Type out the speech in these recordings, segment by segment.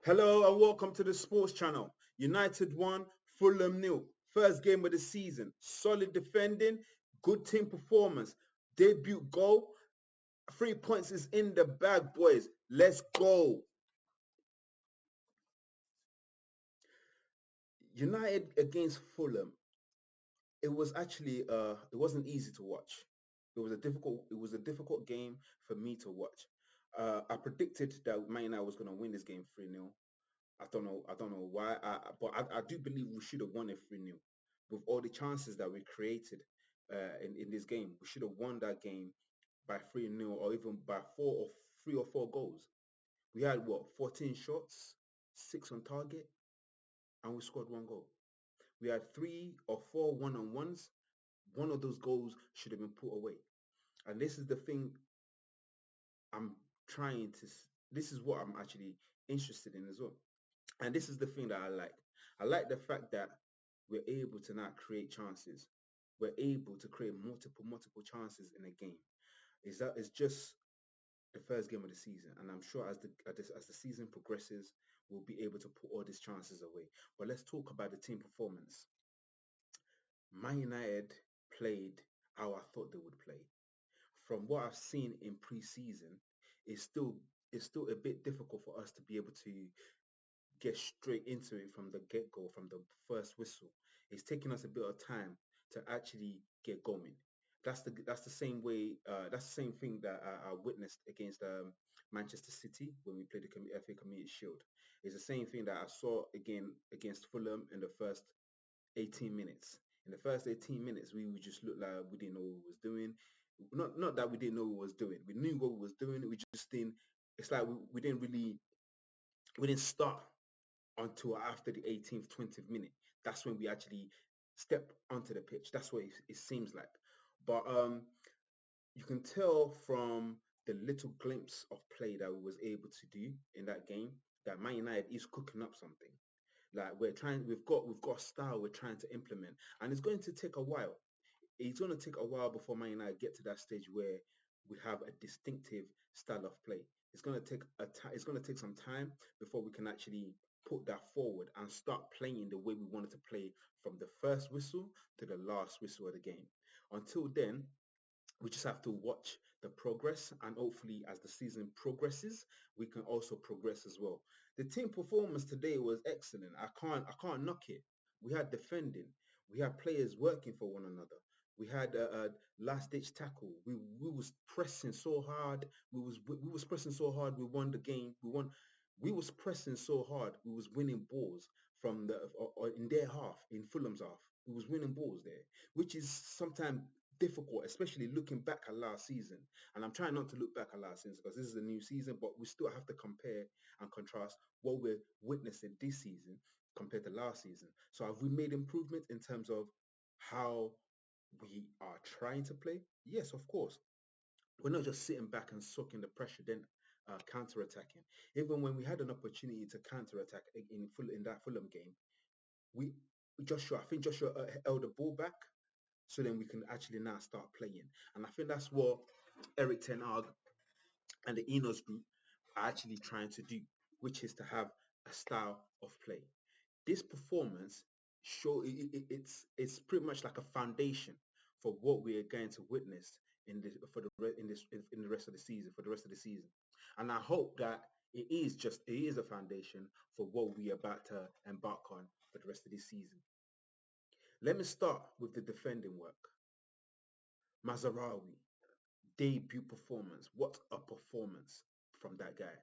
Hello and welcome to the Sports Channel. United won, Fulham nil. First game of the season. Solid defending, good team performance. Debut goal. 3 points is in the bag, boys. Let's go. United against Fulham. It wasn't easy to watch. It was a difficult game for me to watch. I predicted that Man United was going to win this game 3-0. I don't know why. But I do believe we should have won it 3-0 with all the chances that we created in this game. We should have won that game by 3-0 or even by 3 or 4 goals. We had 14 shots, 6 on target, and we scored 1 goal. We had 3 or 4 one-on-ones. One of those goals should have been put away. And this is the thing I'm trying to. This is what I'm actually interested in as well. And this is the thing that I like. I like the fact that we're able to now create chances. We're able to create multiple chances in a game. It's just the first game of the season, and I'm sure as the season progresses, we'll be able to put all these chances away. But let's talk about the team performance. Man United played how I thought they would play. From what I've seen in pre-season, it's still it's still a bit difficult for us to be able to get straight into it from the get-go, from the first whistle. It's taking us a bit of time to actually get going. That's the same way. That's the same thing that I witnessed against Manchester City when we played the FA Community Shield. It's the same thing that I saw again against Fulham in the first 18 minutes. In the first 18 minutes, we would just look like we didn't know what we was doing. Not that we didn't know what we was doing. We knew what we was doing. We just didn't. It's like we didn't start until after the 18th, 20th minute. That's when we actually step onto the pitch. That's what it seems like. But you can tell from the little glimpse of play that we was able to do in that game that Man United is cooking up something. Like we've got a style we're trying to implement, and it's going to take a while. It's going to take a while before Man United get to that stage where we have a distinctive style of play. It's going to take some time before we can actually put that forward and start playing the way we wanted to play from the first whistle to the last whistle of the game. Until then, we just have to watch the progress, and hopefully as the season progresses we can also progress as well. The team performance today was excellent. I can't knock it. We had defending, we had players working for one another, we had a last ditch tackle. We was pressing so hard. We was pressing so hard. We won the game. We was pressing so hard. We was winning balls from the or in their half, in Fulham's half. We was winning balls there, which is sometimes difficult, especially looking back at last season. And I'm trying not to look back at last season because this is a new season, but we still have to compare and contrast what we're witnessing this season compared to last season. So have we made improvement in terms of how we are trying to play? Yes, of course. We're not just sitting back and soaking the pressure, then counter-attacking. Even when we had an opportunity to counter-attack in that Fulham game, we I think Joshua held the ball back, so then we can actually now start playing. And I think that's what Eric Ten Hag and the Enos group are actually trying to do, which is to have a style of play. This performance it's pretty much like a foundation for what we are going to witness in the rest of the season, for the rest of the season. And I hope that it is a foundation for what we are about to embark on for the rest of this season. Let me start with the defending work. Mazraoui, debut performance. What a performance from that guy.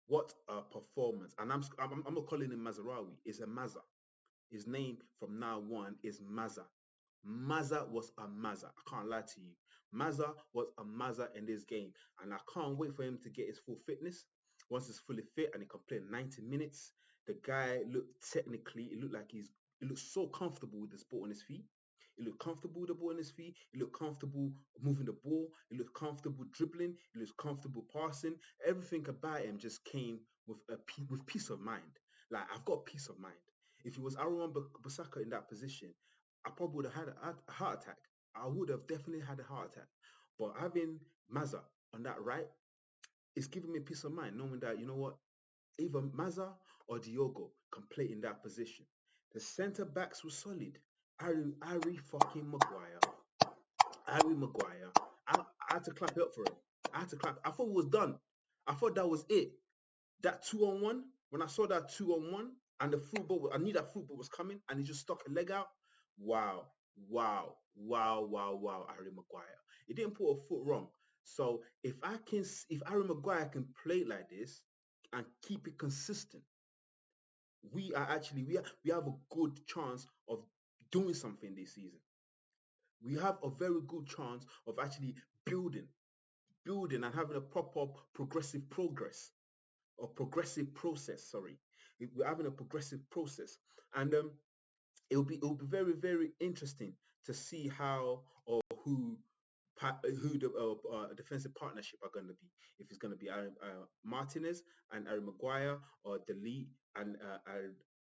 What a performance. And I'm not calling him Mazraoui. It's a Maza. His name from now on is Maza. Maza was a Maza. I can't lie to you. Maza was a Maza in this game. And I can't wait for him to get his full fitness. Once he's fully fit and he can play 90 minutes, the guy it looked so comfortable with the ball on his feet. He looked comfortable with the ball on his feet. He looked comfortable moving the ball. He looked comfortable dribbling. He looked comfortable passing. Everything about him just came with peace of mind. Like, I've got peace of mind. If it was Aaron Bissaka in that position, I probably would have had a heart attack. I would have definitely had a heart attack. But having Maza on that right, it's giving me peace of mind, knowing that, you know what, Either Maza or Diogo can play in that position. The centre backs were solid. Harry fucking Maguire. Harry Maguire. I had to clap it up for him. I had to clap. I thought it was done. I thought that was it. That 2-on-1, when I saw that 2-on-1 and the through ball, I knew that through ball was coming and he just stuck a leg out. Wow, wow, wow, wow, wow, Harry Maguire. He didn't put a foot wrong. So if Harry Maguire can play like this and keep it consistent, we have a good chance of doing something this season. We have a very good chance of actually building and having a proper progressive progress or progressive process. Sorry, we're having a progressive process, and it'll be very very interesting to see how or who the defensive partnership are going to be. If it's going to be Martinez and Harry Maguire, or Delete and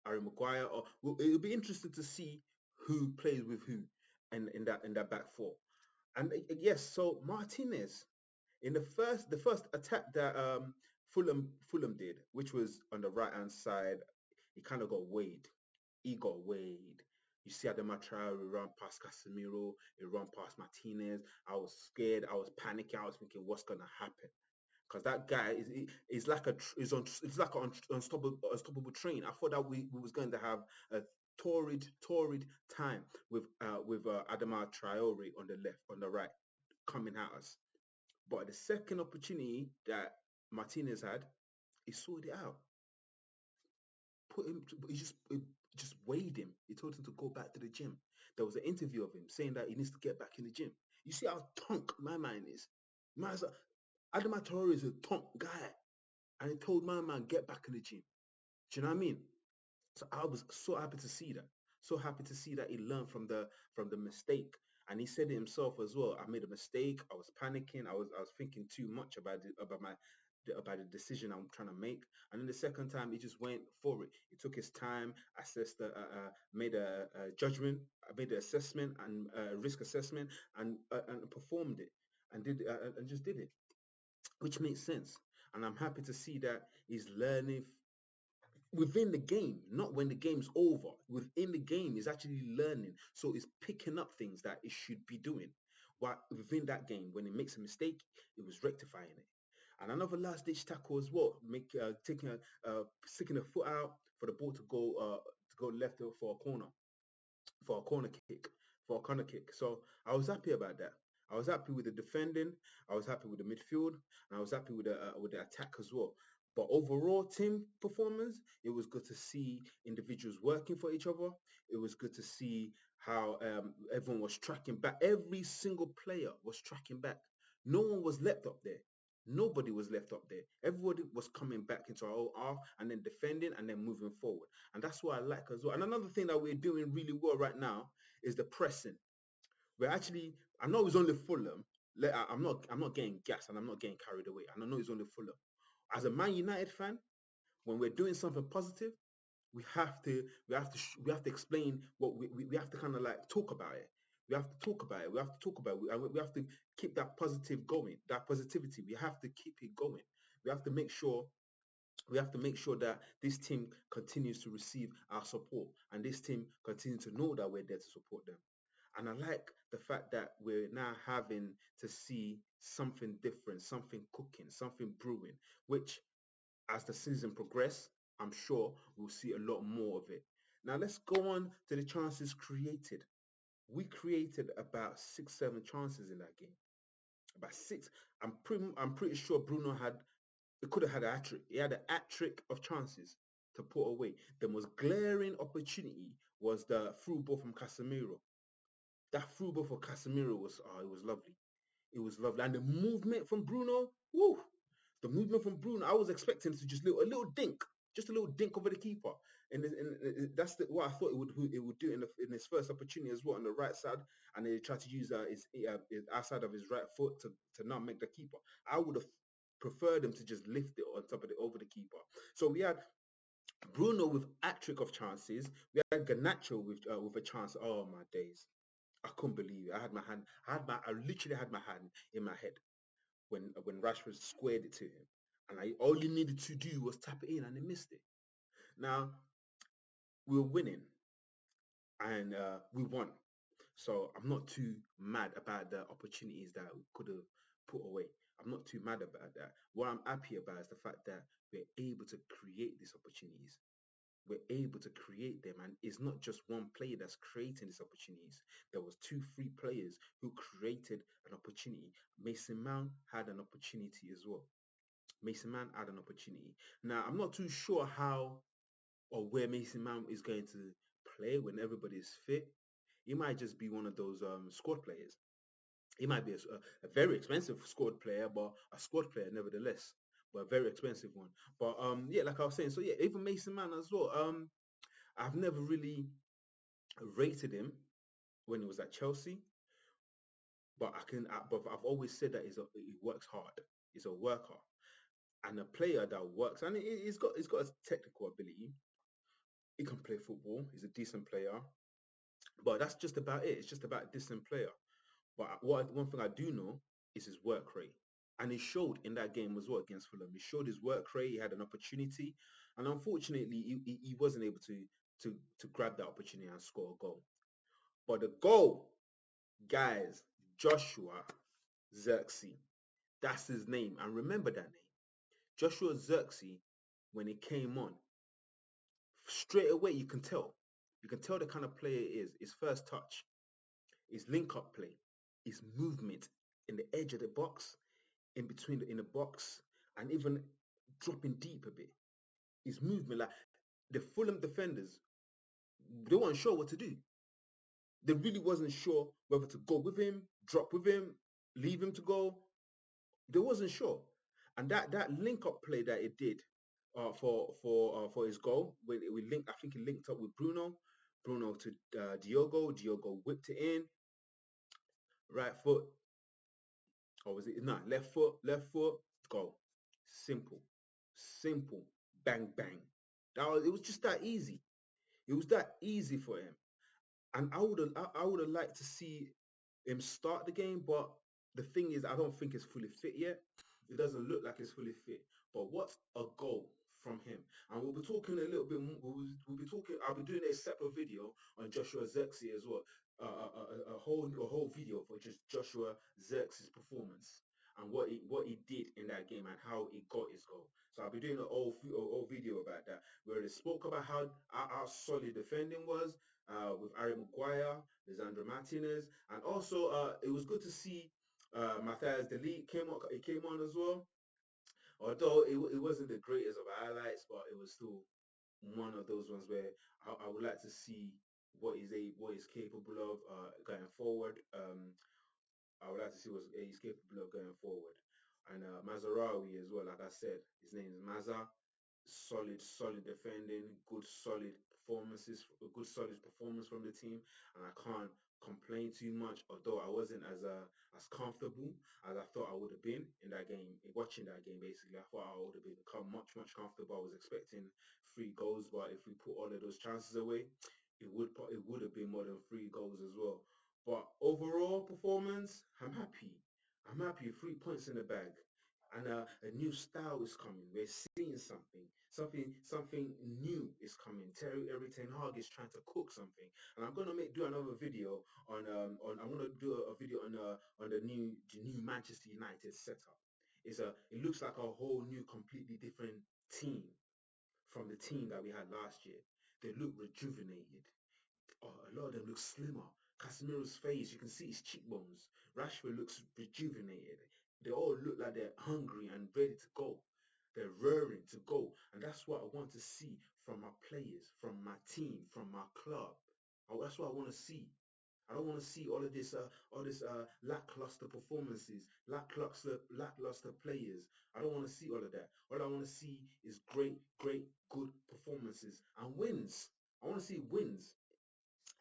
Harry Maguire, or well, it'll be interesting to see who plays with who in that back four. And yes, so Martinez in the first attack that Fulham did, which was on the right hand side, he kind of got weighed. He got weighed. You see Adama Traore run past Casemiro, he run past Martinez. I was scared. I was panicking. I was thinking, what's gonna happen? Because that guy is like it's like an unstoppable train. I thought that we was going to have a torrid time with Adama Traore on the left, on the right, coming at us. But the second opportunity that Martinez had, he sorted it out. He just weighed him. He told him to go back to the gym. There was an interview of him saying that he needs to get back in the gym. You see how tonk my man is. Maza, Adama Traore is a tonk guy, and he told my man get back in the gym. Do you know what I mean? So I was so happy to see that. So happy to see that he learned from the mistake. And he said it himself as well. I made a mistake. I was panicking. I was thinking too much about the decision I'm trying to make. And then the second time, he just went for it. He took his time, assessed, made a judgment, made an assessment and risk assessment, and performed it, and just did it, which makes sense. And I'm happy to see that he's learning within the game, not when the game's over. Within the game, he's actually learning. So he's picking up things that he should be doing. While within that game, when he makes a mistake, it was rectifying it. And another last ditch tackle as well, sticking a foot out for the ball to go left for a corner, for a corner kick, for a corner kick. So I was happy about that. I was happy with the defending. I was happy with the midfield, and I was happy with the attack as well. But overall team performance, it was good to see individuals working for each other. It was good to see how everyone was tracking back. Every single player was tracking back. No one was left up there. Nobody was left up there. Everybody was coming back into our own half and then defending and then moving forward. And that's what I like as well. And another thing that we're doing really well right now is the pressing. We're actually, I know it's only Fulham. I'm not getting gas and I'm not getting carried away. And I know it's only Fulham. As a Man United fan, when we're doing something positive, we have to explain what we have to kind of like talk about it. We have to talk about it. We have to talk about it. We have to keep that positive going, that positivity. We have to keep it going. We have to make sure that this team continues to receive our support, and this team continues to know that we're there to support them. And I like the fact that we're now having to see something different, something cooking, something brewing, which as the season progresses, I'm sure we'll see a lot more of it. Now let's go on to the chances created. We created about 6, 7 chances in that game. About six. I'm pretty sure Bruno could have had a hat trick. He had a hat trick of chances to put away. The most glaring opportunity was the through ball from Casemiro. That through ball for Casemiro it was lovely. It was lovely. And the movement from Bruno, woo! The movement from Bruno, I was expecting to just a little dink, just a little dink over the keeper. And that's what I thought it would do in his first opportunity as well on the right side. And then he tried to use his outside of his right foot to not make the keeper. I would have preferred him to just lift it on top of over the keeper. So we had Bruno with hat trick of chances. We had Garnacho with a chance. Oh my days. I couldn't believe it. I literally had my hand in my head when Rashford squared it to him. and all you needed to do was tap it in, and they missed it. Now we were winning, and we won. So I'm not too mad about the opportunities that we could have put away. I'm not too mad about that. What I'm happy about is the fact that we're able to create these opportunities. We're able to create them, and it's not just one player that's creating these opportunities. There was two, three players who created an opportunity. Mason Mount had an opportunity as well. Mason Mount had an opportunity. Now I'm not too sure how or where Mason Mount is going to play when everybody is fit. He might just be one of those squad players. He might be a very expensive squad player, but a squad player nevertheless, but a very expensive one. But yeah, like I was saying, so yeah, even Mason Mount as well. I've never really rated him when he was at Chelsea, but but I've always said that he works hard. He's a worker and a player that works, and he's got a technical ability. He can play football. He's a decent player, but that's just about it. It's just about a decent player. But one thing I do know is his work rate. And he showed in that game as well against Fulham. He showed his work rate. He had an opportunity, and unfortunately, he wasn't able to grab that opportunity and score a goal. But the goal, guys, Joshua ZIRKZEEE, that's his name, and remember that name, Joshua ZIRKZEEE. When he came on, straight away you can tell the kind of player he is. His first touch, his link up play, his movement in the edge of the box, in the box, and even dropping deep a bit. His movement, like the Fulham defenders, they weren't sure what to do. They really wasn't sure whether to go with him, drop with him, leave him to go. They wasn't sure, and that link up play that it did for his goal, when we linked, I think he linked up with Bruno to Diogo whipped it in, right foot, or was it no left foot, goal, simple, simple, bang bang. It was just that easy. It was that easy for him. And I would have liked to see him start the game, but the thing is, I don't think he's fully fit yet. It doesn't look like he's fully fit. But what a goal from him! And we'll be talking a little bit more. We'll be talking. I'll be doing a separate video on Joshua ZIRKZEEE as well. A whole video for just Joshua ZIRKZEE's performance and what he did in that game and how he got his goal. So I'll be doing a whole video about that, where they spoke about how solid defending was, with Harry Maguire, Lisandro Martinez, and also it was good to see Matthias De Ligt came on. He came on as well. Although it wasn't the greatest of highlights, but it was still one of those ones where I would like to see what he's capable of going forward. I would like to see what he's capable of going forward. And Mazraoui as well, like I said, his name is Maza. Solid defending, good solid performance from the team, and I can't complain too much. Although I wasn't as comfortable as I thought I would have been in that game, watching that game. Basically, I thought I would have become much comfortable. I was expecting 3 goals, but if we put all of those chances away, it would have been more than 3 goals as well. But overall performance, I'm happy. I'm happy. 3 points in the bag, and a new style is coming. We're seeing something new is coming. Eric Ten Hag is trying to cook something, and I'm gonna do another video on. I'm gonna do a video on the new Manchester United setup. It looks like a whole new, completely different team from the team that we had last year. They look rejuvenated. Oh, a lot of them look slimmer. Casemiro's face, you can see his cheekbones. Rashford looks rejuvenated. They all look like they're hungry and ready to go. They're raring to go. And that's what I want to see from my players, from my team, from my club. That's what I want to see. I don't want to see all this lackluster performances, lackluster players. I don't want to see all of that. All I want to see is good performances and wins. I want to see wins.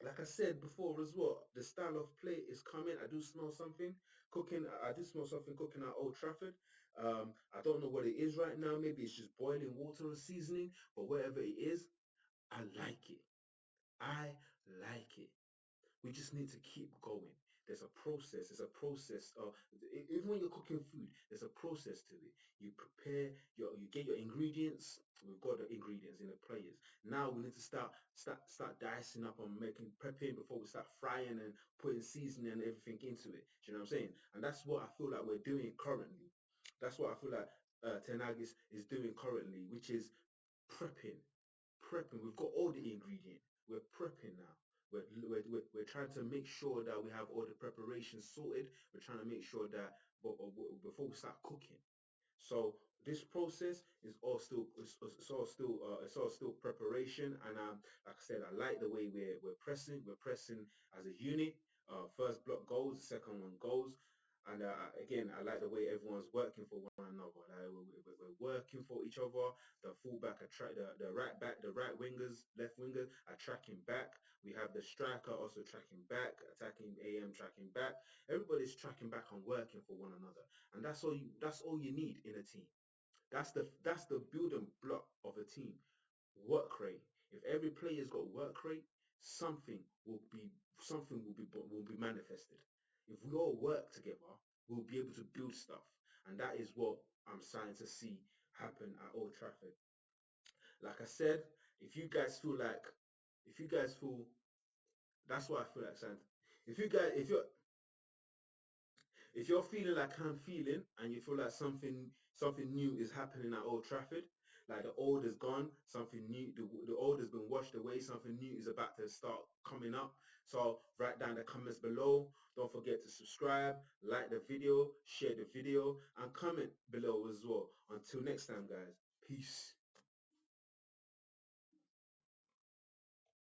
Like I said before as well, the style of play is coming. I do smell something cooking. I do smell something cooking at Old Trafford. I don't know what it is right now. Maybe it's just boiling water or seasoning, but whatever it is, I like it. I like it. We just need to keep going. There's a process. There's a process. Even when you're cooking food, there's a process to it. You prepare you get your ingredients. We've got the ingredients in the players. Now we need to start dicing up and making prepping before we start frying and putting seasoning and everything into it. Do you know what I'm saying? And that's what I feel like we're doing currently. That's what I feel like Ten Hag is doing currently, which is prepping. Prepping. We've got all the ingredient. We're prepping now. We're trying to make sure that we have all the preparations sorted. We're trying to make sure that before we start cooking. So this process is all still it's all still preparation. And like I said, I like the way we're pressing as a unit. First block goes, the second one goes. And again, I like the way everyone's working for one another. Like we're working for each other. The fullback the right back, the right wingers, left wingers are tracking back. We have the striker also tracking back, attacking AM tracking back. Everybody's tracking back and working for one another. And that's all you need in a team. That's the building block of a team. Work rate. If every player's got work rate, something will be manifested. If we all work together, we'll be able to build stuff. And that is what I'm starting to see happen at Old Trafford. Like I said, if you guys feel like if you guys feel that's what I feel like saying. If you're feeling like I'm feeling and you feel like something new is happening at Old Trafford, like the old is gone, something new, the old has been washed away, something new is about to start coming up. So write down the comments below. Don't forget to subscribe, like the video, share the video, and comment below as well. Until next time, guys. Peace.